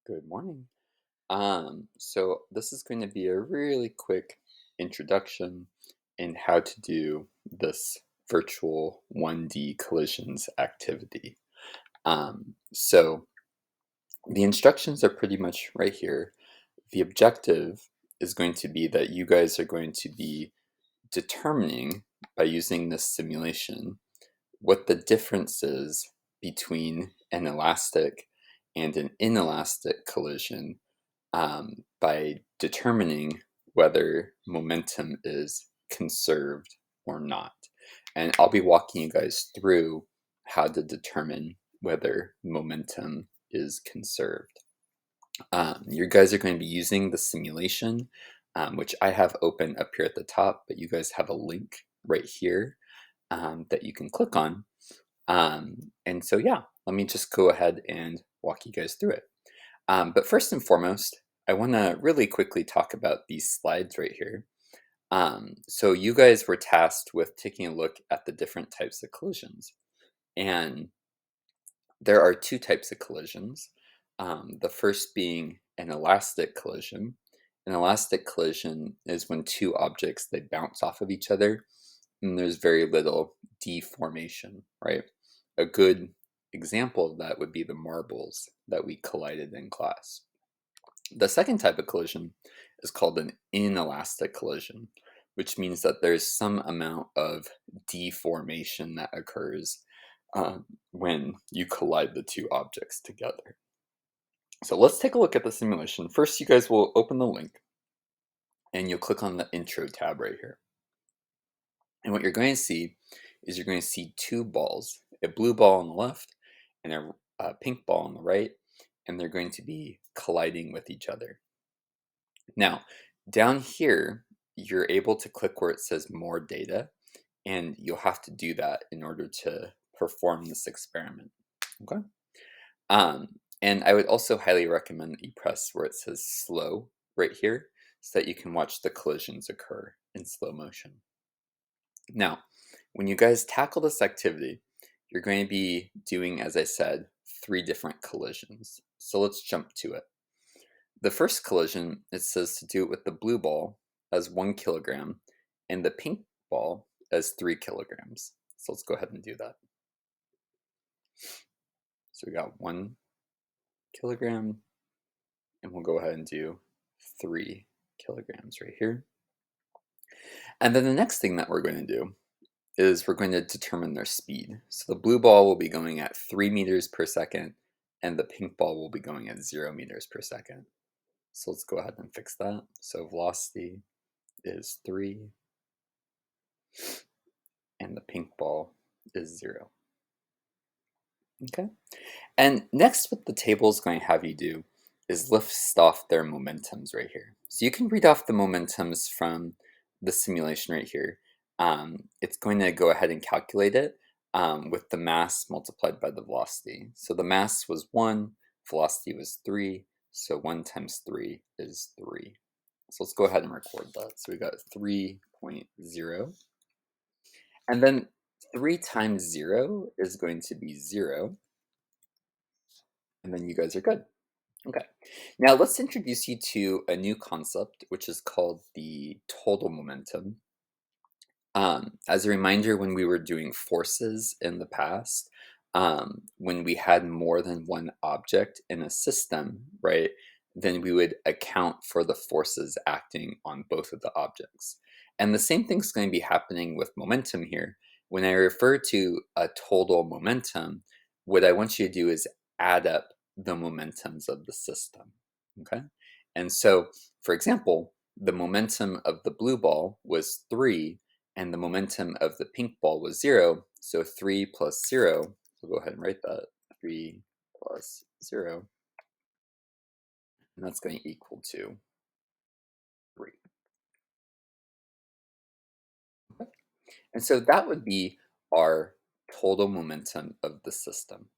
Good morning. So this is going to be a really quick introduction in how to do this virtual 1D collisions activity. So the instructions are pretty much right here. The objective is going to be that you guys are going to be determining by using this simulation what the difference is between an elastic and an inelastic collision by determining whether momentum is conserved or not. And I'll be walking you guys through how to determine whether momentum is conserved. You guys are going to be using the simulation, which I have open up here at the top, but you guys have a link right here that you can click on. And so, yeah, let me just go ahead and walk you guys through it. But first and foremost, I want to really quickly talk about these slides right here. So you guys were tasked with taking a look at the different types of collisions. And there are two types of collisions. The first being an elastic collision. An elastic collision is when two objects, they bounce off of each other and there's very little deformation, right? A good example of that would be the marbles that we collided in class. The second type of collision is called an inelastic collision, which means that there's some amount of deformation that occurs when you collide the two objects together. So let's take a look at the simulation. First, you guys will open the link and you'll click on the intro tab right here. And what you're going to see is you're going to see two balls, a blue ball on the left and a pink ball on the right, and they're going to be colliding with each other. Now, down here, you're able to click where it says more data, and you'll have to do that in order to perform this experiment. Okay. And I would also highly recommend that you press where it says slow right here so that you can watch the collisions occur in slow motion. Now, when you guys tackle this activity, you're going to be doing, as I said, 3 different collisions. So let's jump to it. The first collision, it says to do it with the blue ball as 1 kilogram and the pink ball as 3 kilograms. So let's go ahead and do that. So we got 1 kilogram, and we'll go ahead and do 3 kilograms right here. And then the next thing that we're going to do is we're going to determine their speed. So the blue ball will be going at 3 meters per second, and the pink ball will be going at 0 meters per second. So let's go ahead and fix that. So velocity is 3, and the pink ball is 0. Okay. And next, what the table is going to have you do is list off their momentums right here. So you can read off the momentums from the simulation right here. It's going to go ahead and calculate it with the mass multiplied by the velocity. So the mass was 1, velocity was 3, so 1 times 3 is 3. So let's go ahead and record that. So we got 3.0. And then 3 times 0 is going to be 0. And then you guys are good. Okay. Now let's introduce you to a new concept, which is called the total momentum. As a reminder, when we were doing forces in the past, when we had more than one object in a system, right, then we would account for the forces acting on both of the objects. And the same thing's going to be happening with momentum here. When I refer to a total momentum, what I want you to do is add up the momentums of the system. Okay. And so, for example, the momentum of the blue ball was 3, and the momentum of the pink ball was 0. So 3 plus 0, we'll go ahead and write that, 3 plus 0, and that's going to equal to 3. Okay. And so that would be our total momentum of the system.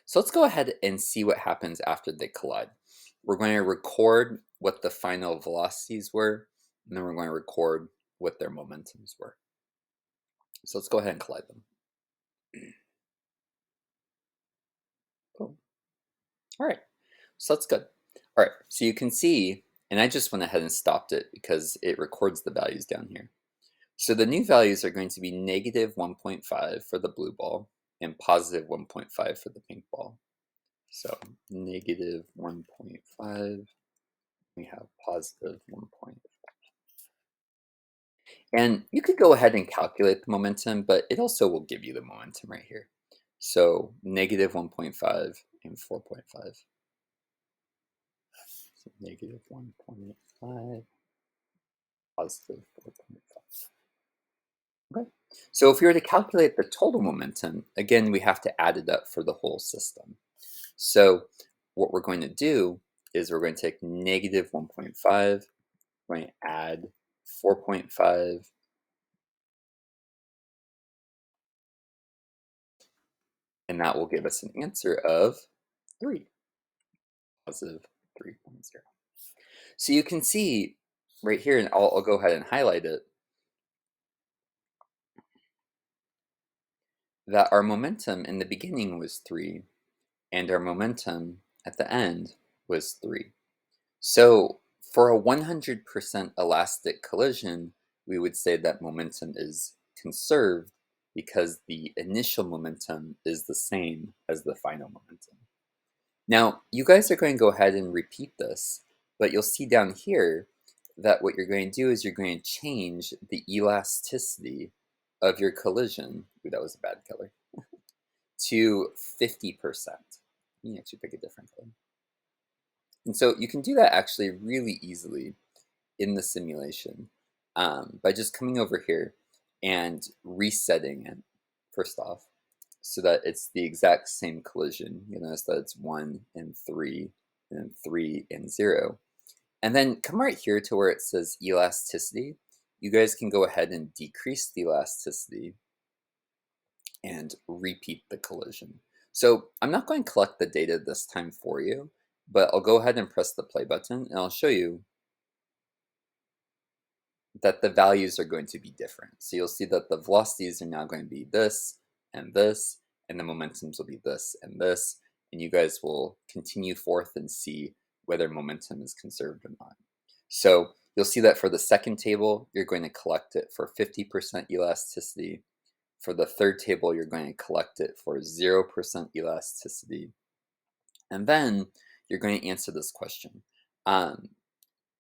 So let's go ahead and see what happens after they collide. We're going to record what the final velocities were, and then we're going to record what their momentums were. So let's go ahead and collide them. Cool. All right. So that's good. All right, so you can see, and I just went ahead and stopped it because it records the values down here. So the new values are going to be negative 1.5 for the blue ball and positive 1.5 for the pink ball. So negative 1.5, we have positive 1. And you could go ahead and calculate the momentum, but it also will give you the momentum right here. So negative 1.5 and 4.5. So negative 1.5, positive 4.5. Okay. So if we were to calculate the total momentum, again, we have to add it up for the whole system. So what we're going to do is we're going to take negative 1.5, we're going to add 4.5, and that will give us an answer of 3, positive 3.0. So you can see right here, and I'll go ahead and highlight it, that our momentum in the beginning was 3, and our momentum at the end was 3. So for a 100% elastic collision, we would say that momentum is conserved because the initial momentum is the same as the final momentum. Now, you guys are going to go ahead and repeat this, but you'll see down here that what you're going to do is you're going to change the elasticity of your collision. Ooh, that was a bad color. To 50%. You can actually pick a different color. And so you can do that actually really easily in the simulation by just coming over here and resetting it first off so that it's the exact same collision. You'll notice that it's 1 and 3 and then 3 and 0. And then come right here to where it says elasticity. You guys can go ahead and decrease the elasticity and repeat the collision. So I'm not going to collect the data this time for you, but I'll go ahead and press the play button and I'll show you that the values are going to be different. So you'll see that the velocities are now going to be this, and the momentums will be this, and you guys will continue forth and see whether momentum is conserved or not. So you'll see that for the second table, you're going to collect it for 50% elasticity. For the third table, you're going to collect it for 0% elasticity. And then you're going to answer this question. Um,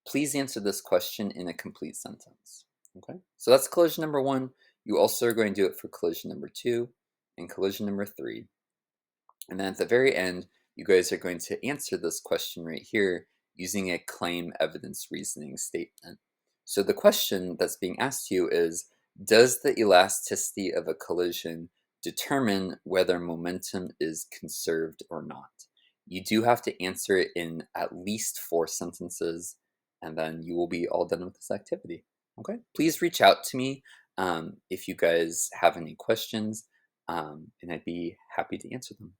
Please answer this question in a complete sentence. Okay, so that's collision number 1. You also are going to do it for collision number 2 and collision number 3. And then at the very end, you guys are going to answer this question right here using a claim evidence reasoning statement. So the question that's being asked you is, does the elasticity of a collision determine whether momentum is conserved or not? You do have to answer it in at least 4 sentences, and then you will be all done with this activity. Okay, please reach out to me if you guys have any questions, and I'd be happy to answer them.